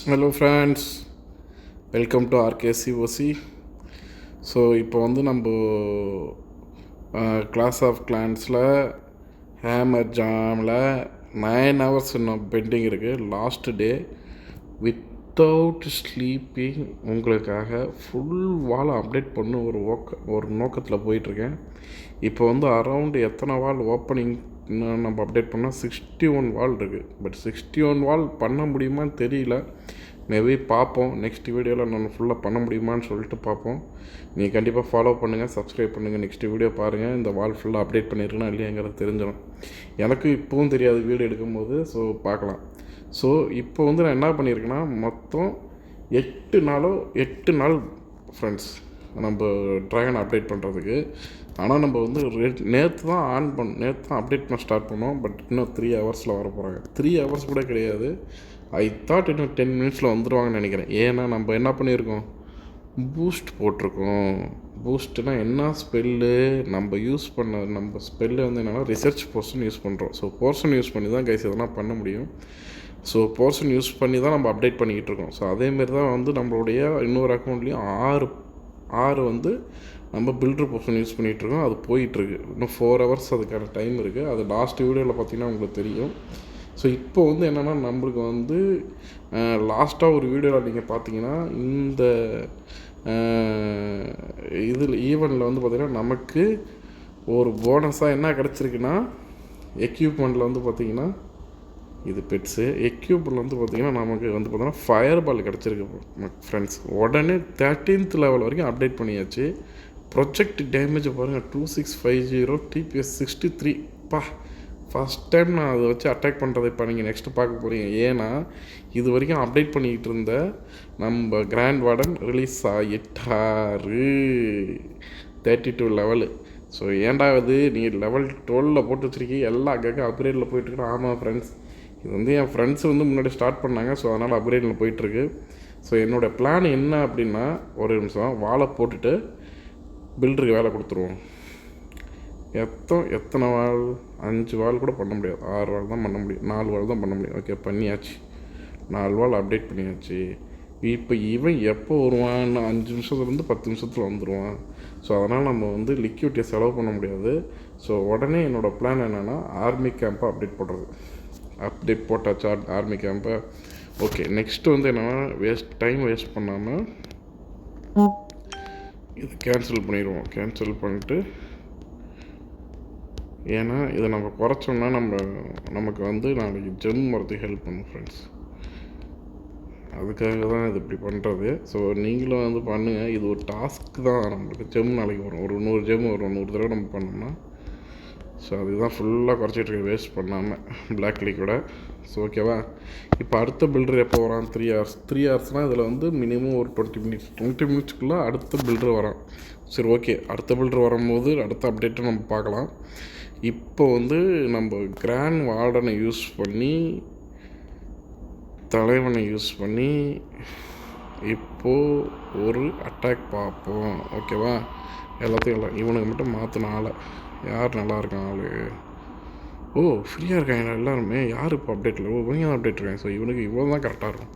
Hello friends, welcome to RKCOC. So இப்போ வந்து நம்ம கிளாஸ் ஆஃப் கிளான்ஸில் ஹேமர் ஜாமில் 9 hours இன்னும் பெண்டிங் இருக்குது. லாஸ்ட் டே வித்தவுட் ஸ்லீப்பிங் உங்களுக்காக ஃபுல் வால் அப்டேட் பண்ண ஒரு நோக்கத்தில் போயிட்டுருக்கேன். இப்போ வந்து அரவுண்டு எத்தனை வால் ஓப்பனிங் நம்ம அப்டேட் பண்ணால் 61 வால் இருக்குது. பட் 61 வால் பண்ண முடியுமான்னு தெரியல. மேபி பார்ப்போம். நெக்ஸ்ட் வீடியோவில் நான் ஃபுல்லாக பண்ண முடியுமான்னு சொல்லிட்டு பார்ப்போம். நீங்கள் கண்டிப்பாக ஃபாலோ பண்ணுங்கள், சப்ஸ்கிரைப் பண்ணுங்கள். நெக்ஸ்ட் வீடியோ பாருங்கள். இந்த வால் ஃபுல்லாக அப்டேட் பண்ணியிருக்கேன்னா இல்லையாங்கிறது தெரிஞ்சிடும். எனக்கு இப்போவும் தெரியாது வீடியோ எடுக்கும்போது. ஸோ பார்க்கலாம். ஸோ இப்போ வந்து நான் என்ன பண்ணியிருக்கேன்னா மொத்தம் 8 நாள் ஃப்ரெண்ட்ஸ் நம்ம ட்ராகன் அப்டேட் பண்ணுறதுக்கு. ஆனால் நம்ம வந்து நேற்று தான் அப்டேட் பண்ண ஸ்டார்ட் பண்ணோம். பட் இன்னும் 3 hours வர போகிறாங்க. 3 hours கூட கிடையாது. ஐ தாட் இன்னும் 10 minutes வந்துடுவாங்கன்னு நினைக்கிறேன். ஏன்னா நம்ம என்ன பண்ணியிருக்கோம், பூஸ்ட் போட்டிருக்கோம். பூஸ்ட்னா என்ன ஸ்பெல்லு, நம்ம ஸ்பெல்லு வந்து என்னென்னா ரிசர்ச் போர்ஷன் யூஸ் பண்ணுறோம். ஸோ போர்ஷன் யூஸ் பண்ணி தான் கைஸ் எதனா பண்ண முடியும். ஸோ போர்ஷன் யூஸ் பண்ணி தான் நம்ம அப்டேட் பண்ணிக்கிட்டு இருக்கோம். ஸோ அதேமாரி தான் வந்து நம்மளுடைய இன்னொரு அக்கௌண்ட்லேயும் ஆறு வந்து நம்ம பில்டர் போர்ஷன் யூஸ் பண்ணிகிட்ருக்கோம். அது போயிட்டுருக்கு. இன்னும் 4 hours அதுக்கான டைம் இருக்குது. அது லாஸ்ட் வீடியோவில் பார்த்திங்கன்னா உங்களுக்கு தெரியும். ஸோ இப்போ வந்து என்னென்னா நம்மளுக்கு வந்து லாஸ்ட்டாக ஒரு வீடியோவில் நீங்கள் பார்த்தீங்கன்னா இந்த இதில் ஈவெண்ட்டில் வந்து பார்த்திங்கன்னா நமக்கு ஒரு போனஸாக என்ன கிடச்சிருக்குன்னா எக்யூப்மெண்ட்டில் வந்து பார்த்திங்கன்னா இது பெட்ஸு எக்யூப்மெண்ட் வந்து பார்த்திங்கன்னா நமக்கு வந்து பார்த்திங்கன்னா ஃபயர் பால் கிடச்சிருக்கு ஃப்ரெண்ட்ஸ். உடனே 13th level வரைக்கும் அப்டேட் பண்ணியாச்சு. ப்ரொஜெக்ட் டேமேஜ் பாருங்கள் 2650 TPS 63. ஃபஸ்ட் டைம் நான் அதை வச்சு அட்டாக் பண்ணுறதை இப்போ நீங்கள் நெக்ஸ்ட்டு பார்க்க போகிறீங்க. ஏன்னா இது வரைக்கும் அப்டேட் பண்ணிக்கிட்டு இருந்த நம்ம கிராண்ட் வார்டன் ரிலீஸ் ஆகிட்டாரு 32 level. ஸோ ஏன்டா இது நீங்கள் லெவல் 12 போட்டு வச்சுருக்கீங்க, எல்லா அங்கங்கே அப்கிரேடில் போயிட்டுருக்கேன். ஆமாம் ஃப்ரெண்ட்ஸ், இது வந்து என் ஃப்ரெண்ட்ஸ் வந்து முன்னாடி ஸ்டார்ட் பண்ணாங்க. ஸோ அதனால் அப்கிரேடில் போயிட்டுருக்கு. ஸோ என்னோடய பிளான் என்ன அப்படின்னா, ஒரு நிமிஷம் வாழை போட்டுட்டு பில்டருக்கு வேலை கொடுத்துருவோம். எத்தனை வால், 5 வால் கூட பண்ண முடியாது. 6 வால் தான் பண்ண முடியும், 4 வால் தான் பண்ண முடியும். ஓகே, பண்ணியாச்சு. 4 வால் அப்டேட் பண்ணியாச்சு. இப்போ இவன் எப்போ வருவான்னு 5 நிமிஷத்துலேருந்து 10 நிமிஷத்தில் வந்துடுவான். ஸோ அதனால் நம்ம வந்து லிக்விடிட்டியை செலவு பண்ண முடியாது. ஸோ உடனே என்னோடய பிளான் என்னென்னா ஆர்மி கேம்பை அப்டேட் பண்ணுறது. அப்டேட் போட்டாச்சா ஆர்மி கேம்பை? ஓகே, நெக்ஸ்ட்டு வந்து என்னென்னா டைம் வேஸ்ட் பண்ணாமல் இது கேன்சல் பண்ணிடுவோம். கேன்சல் பண்ணிட்டு, ஏன்னா இதை நம்ம குறைச்சோம்னா நமக்கு வந்து நாளைக்கு ஜெம் வரதுக்கு ஹெல்ப் பண்ணும் ஃப்ரெண்ட்ஸ். அதுக்காக தான் இது இப்படி பண்ணுறது. ஸோ நீங்களும் வந்து பண்ணுங்கள். இது ஒரு டாஸ்க் தான். நம்மளுக்கு ஜெம் நாளைக்கு வரும், ஒரு 100 ஜெம் வரும் 100 தடவை நம்ம பண்ணோம்னா. ஸோ அதுதான் ஃபுல்லாக குறைச்சிட்ருக்கேன் வேஸ்ட் பண்ணாமல் பிளாக் லிக்விட. ஸோ ஓகேவா, இப்போ அடுத்த பில்டர் எப்போ வரான்? 3 ஹவர்ஸ்னால் இதில் வந்து மினிமம் ஒரு 20 மினிட்ஸ்க்குள்ளே அடுத்த பில்டர் வரான். சரி, ஓகே, அடுத்த பில்டர் வரும்போது அடுத்த அப்டேட்டை நம்ம பார்க்கலாம். இப்போ வந்து நம்ம கிராண்ட் வார்டனை யூஸ் பண்ணி, தலைவனை யூஸ் பண்ணி இப்போது ஒரு அட்டாக் பார்ப்போம். ஓகேவா, எல்லாத்தையும் இவனுக்கு மட்டும் மாற்றின ஆளை. யார் நல்லா இருக்கான் ஆள்? ஓ, ஃப்ரீயாக இருக்காங்க எல்லாருமே. யார் இப்போ அப்டேட்டில்? இவங்க தான் அப்டேட் இருக்காங்க. ஸோ இவனுக்கு இவ்வளோ தான் கரெக்டாக இருக்கும்.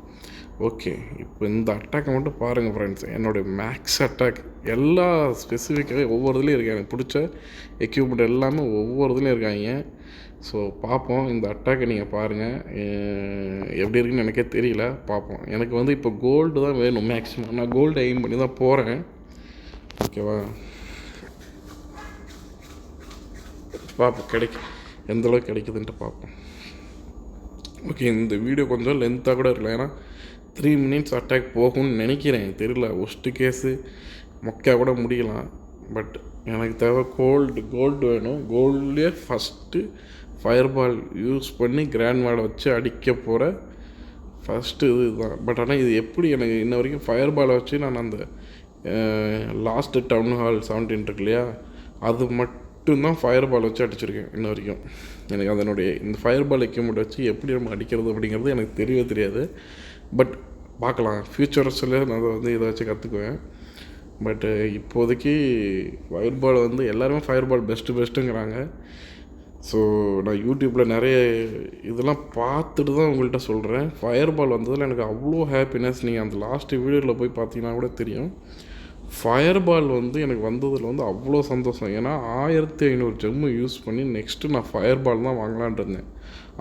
ஓகே, இப்போ இந்த அட்டாக்கை மட்டும் பாருங்கள் ஃப்ரெண்ட்ஸ். என்னுடைய மேக்ஸ் அட்டாக் எல்லா ஸ்பெசிஃபிக்காக ஒவ்வொரு இதுலேயும் இருக்குது. எனக்கு பிடிச்ச எக்யூப்மெண்ட் எல்லாமே ஒவ்வொரு இதுலேயும் இருக்காங்க. ஸோ பார்ப்போம். இந்த அட்டாக்கை நீங்கள் பாருங்கள், எப்படி இருக்குன்னு எனக்கே தெரியல. பார்ப்போம். எனக்கு வந்து இப்போ கோல்டு தான் வேணும் மேக்ஸிமம். நான் கோல்டு எய்ம் பண்ணி தான் போகிறேன். ஓகேவா, பார்ப்போம் எந்தளவுக்கு கிடைக்குதுன்ட்டு பார்ப்போம். ஓகே, இந்த வீடியோ கொஞ்சம் லென்த்தாக கூட இருக்கலாம். ஏன்னா 3 minutes அட்டாக் போகும்னு நினைக்கிறேன். தெரியல, ஒஸ்ட்டு கேஸு மொக்கையாக கூட முடியலாம். பட் எனக்கு தேவை கோல்டு வேணும். கோல்ட்லேயே ஃபஸ்ட்டு ஃபயர் பால் யூஸ் பண்ணி கிராண்ட் வார்டை வச்சு அடிக்க போகிற ஃபஸ்ட்டு இதுதான். பட் ஆனால் இது எப்படி, எனக்கு இன்ன வரைக்கும் ஃபயர் பாலை வச்சு நான் அந்த லாஸ்ட்டு டவுன் ஹால் 17 இருக்கு இல்லையா, அது மட்டும்தான் ஃபயர் பால் வச்சு அடிச்சிருக்கேன் இன்ன வரைக்கும். எனக்கு அதனுடைய இந்த ஃபயர் பால் எக்யூப்மெண்ட் வச்சு எப்படி நம்ம அடிக்கிறது அப்படிங்கிறது எனக்கு தெரியவே தெரியாது. பட் பார்க்கலாம், ஃப்யூச்சர்ஸில் நான் அதை வந்து இதை வச்சு கற்றுக்குவேன். பட்டு இப்போதைக்கு ஃபயர் பால் வந்து எல்லாருமே ஃபயர் பால் பெஸ்ட்டுங்கிறாங்க. ஸோ நான் யூடியூப்பில் நிறைய இதெல்லாம் பார்த்துட்டு தான் உங்கள்கிட்ட சொல்கிறேன். ஃபயர் பால் வந்ததில் எனக்கு அவ்வளோ ஹாப்பினஸ். நீங்கள் அந்த லாஸ்ட்டு வீடியோவில் போய் பார்த்தீங்கன்னா கூட தெரியும். ஃபயர் பால் வந்து எனக்கு வந்ததில் வந்து அவ்வளோ சந்தோஷம். ஏன்னா 1500 ஜெம்மு யூஸ் பண்ணி நெக்ஸ்ட்டு நான் ஃபயர் பால் தான் வாங்கலான்ட்டு இருந்தேன்.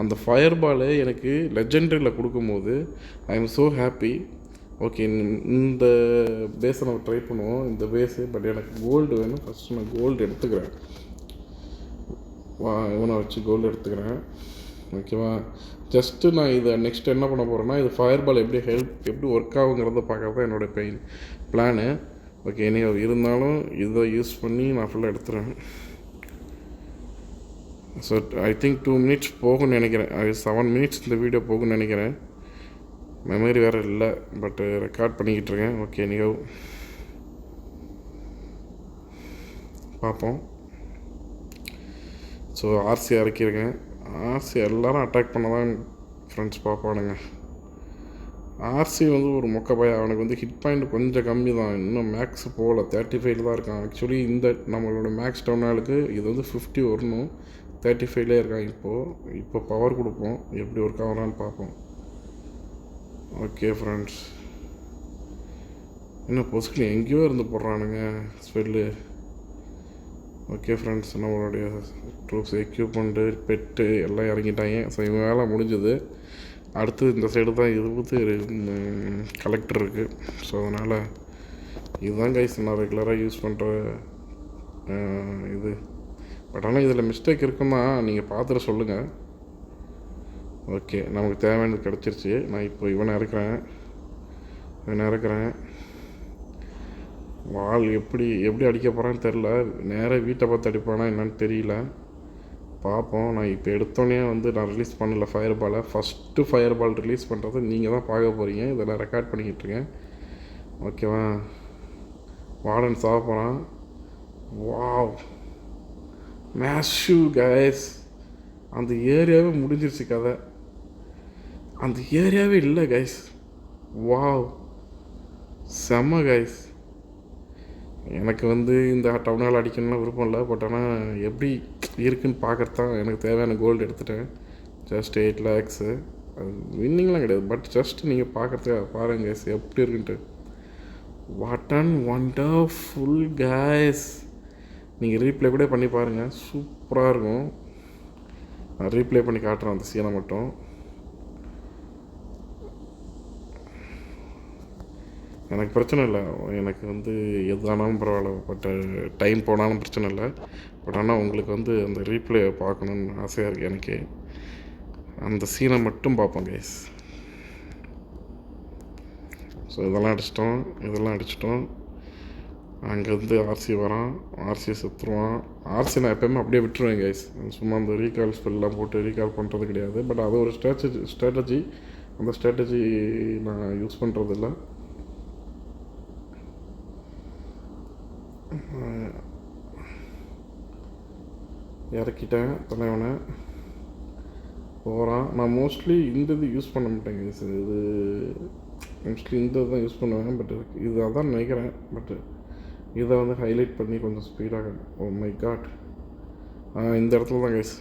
அந்த ஃபயர் பாலை எனக்கு லெஜெண்டரியில் கொடுக்கும்போது I am so happy. Okay, இந்த பேஸை நம்ம ட்ரை பண்ணுவோம், இந்த பேஸு. பட் எனக்கு கோல்டு வேணும். ஃபஸ்ட்டு நான் கோல்டு எடுத்துக்கிறேன். இவனை வச்சு கோல்டு எடுத்துக்கிறேன். ஓகேவா? ஜஸ்ட்டு நான் இதை நெக்ஸ்ட் என்ன பண்ண போகிறேன்னா, இது ஃபயர் பால் எப்படி ஒர்க் ஆகுங்கிறத பார்க்கறது தான் என்னோடய பிளானு. ஓகே, இனி இருந்தாலும் இதை யூஸ் பண்ணி நான் ஃபுல்லாக எடுத்துகிறேன். ஸோ ஐ திங்க் 2 மினிட்ஸ் போகும்னு நினைக்கிறேன். 7 மினிட்ஸ் இந்த வீடியோ போகும்னு நினைக்கிறேன். மெமரி வேறு இல்லை, பட்டு ரெக்கார்ட் பண்ணிக்கிட்டு இருக்கேன். ஓகே, நீங்கள் பார்ப்போம். ஸோ ஆர்சி இறக்கியிருக்கேன். ஆர்சி எல்லோரும் அட்டாக் பண்ண தான் ஃப்ரெண்ட்ஸ் பார்ப்பானுங்க. ஆர்சி வந்து ஒரு மொக்கப்பாய். அவனுக்கு வந்து ஹிட் பாயிண்ட் கொஞ்சம் கம்மி தான். இன்னும் மேக்ஸ் போகல, 35 தான் இருக்கான். ஆக்சுவலி இந்த நம்மளோட மேக்ஸ் டவுன் ஆளுக்கு இது வந்து 50 வரணும். 35லே இருக்கான். இப்போ பவர் கொடுப்போம், எப்படி ஒர்க் ஆகுறான்னு பார்ப்போம். ஓகே ஃப்ரெண்ட்ஸ், இன்னும் பொசுக்கில் எங்கேயோ இருந்து போடுறானுங்க ஸ்பெல்லு. ஓகே ஃப்ரெண்ட்ஸ், நம்மளுடைய ட்ரூப்ஸ் எக்யூப்மெண்ட்டு பெட்டு எல்லாம் இறங்கிட்டாங்க. ஸோ இவங்க வேலை முடிஞ்சது. அடுத்து இந்த சைடு தான் கலெக்டர் இருக்குது. ஸோ அதனால் இதுதான் கைஸ் நான் ரெகுலராக யூஸ் பண்ணுற இது. பட் ஆனால் இதில் மிஸ்டேக் இருக்குன்னா நீங்கள் பார்த்துட்டு சொல்லுங்கள். ஓகே, நமக்கு தேவையானது கிடச்சிருச்சு. நான் இப்போ இவனை இறக்குறேன். வால் எப்படி அடிக்க போகிறான்னு தெரில. நேராக வீட்டை பார்த்து அடிப்பானா என்னன்னு தெரியல. பார்ப்போம். நான் இப்போ எடுத்தோடனே வந்து நான் ரிலீஸ் பண்ணல ஃபயர் பாலை. ஃபஸ்ட்டு ஃபயர் பால் ரிலீஸ் பண்ணுறது நீங்கள் தான் பார்க்க போகிறீங்க. இதெல்லாம் ரெக்கார்ட் பண்ணிக்கிட்டுருக்கேன். ஓகேவா? வார்டன் சாக போகிறான். Wow, massive guys. அந்த ஏரியாவே முடிஞ்சிருச்சு கதை. அந்த ஏரியாவே இல்லை கைஸ். வாவ், செம்ம கைஸ். எனக்கு வந்து இந்த டவுனால் அடிக்கணும்னு விருப்பம் இல்லை. பட் ஆனால் எப்படி இருக்குன்னு பார்க்குறது தான் எனக்கு தேவையான கோல்டு எடுத்துட்டேன். Just 8 lakhs. அது வின்னிங்லாம் கிடையாது, பட் ஜஸ்ட் நீங்கள் பார்க்குறதுக்காக பாருங்கள் கைஸ் எப்படி இருக்குன்ட்டு. What and wonderful guys. நீங்கள் ரீப்ளே கூட பண்ணி பாருங்கள், சூப்பராக இருக்கும். நான் ரீப்ளே பண்ணி காட்டுறேன் அந்த சீனை மட்டும். எனக்கு பிரச்சனை இல்லை. எனக்கு வந்து எது ஆனாலும் பரவாயில்ல. பட் டைம் போனாலும் பிரச்சனை இல்லை. பட் ஆனால் உங்களுக்கு வந்து அந்த ரீப்ளே பார்க்கணுன்னு ஆசையாக இருக்குது எனக்கு. அந்த சீனை மட்டும் பார்ப்போம் கைஸ். ஸோ இதெல்லாம் அடிச்சிட்டோம். அங்கேருந்து ஆர்சி வரான். ஆர்சி செத்துருவான். ஆர்சி நான் எப்போயுமே அப்படியே விட்டுருவேன் கைஸ். சும்மா அந்த ரீகால் ஸ்பெல்லாம் போட்டு ரீகால் பண்ணுறது கிடையாது. பட் அது ஒரு ஸ்ட்ராட்டஜி. அந்த ஸ்ட்ராட்டஜி நான் யூஸ் பண்ணுறதில்ல. இறக்கிட்டேன் தலைவனை. போகிறான். நான் மோஸ்ட்லி இந்த இது யூஸ் பண்ண மாட்டேங்க. இது மோஸ்ட்லி இந்த தான் யூஸ் பண்ணுவேன். பட் இது அதான் நினைக்கிறேன். பட் இதை வந்து ஹைலைட் பண்ணி கொஞ்சம் ஸ்பீடாக. ஓ மை காட், இந்த இடத்துல தான் கைஸ்.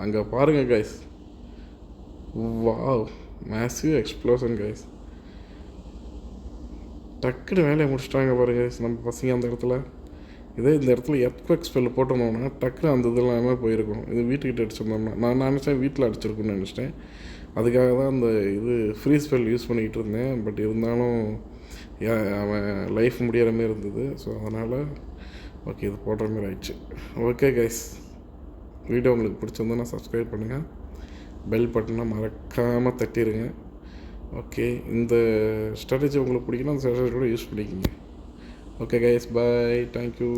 அங்கே பாருங்கள் guys. Wow, massive explosion guys. டக்குன்னு வேலையை முடிச்சிட்டாங்க பாருங்க கைஸ் நம்ம பசங்க அந்த இடத்துல. இதே இந்த இடத்துல எர்த்குவேக் ஸ்பெல் போட்டோம்னா டக்குன்னு அந்த இது எல்லாமே போயிருக்கும். இது வீட்டுக்கிட்ட அடிச்சிருந்தோம்னா நான் நினச்சேன் வீட்டில் அடிச்சிருக்குன்னு நினச்சிட்டேன். அதுக்காக தான் அந்த இது ஃப்ரீ ஸ்பெல் யூஸ் பண்ணிக்கிட்டு இருந்தேன். பட் இருந்தாலும் அவன் லைஃப் முடிகிற மாரி இருந்தது. ஸோ அதனால் ஓகே, இது போடுற மாரி ஆயிடுச்சு. ஓகே கைஸ், வீடியோ உங்களுக்கு பிடிச்சிருந்தோன்னா சப்ஸ்கிரைப் பண்ணுங்கள். பெல் பட்டனை மறக்காமல் தட்டிடுங்க. ஓகே, இந்த ஸ்ட்ராட்டஜி உங்களுக்கு பிடிக்குன்னா அந்த ஸ்ட்ராட்டஜி கூட யூஸ் பண்ணிக்கோங்க. Okay guys, bye, thank you.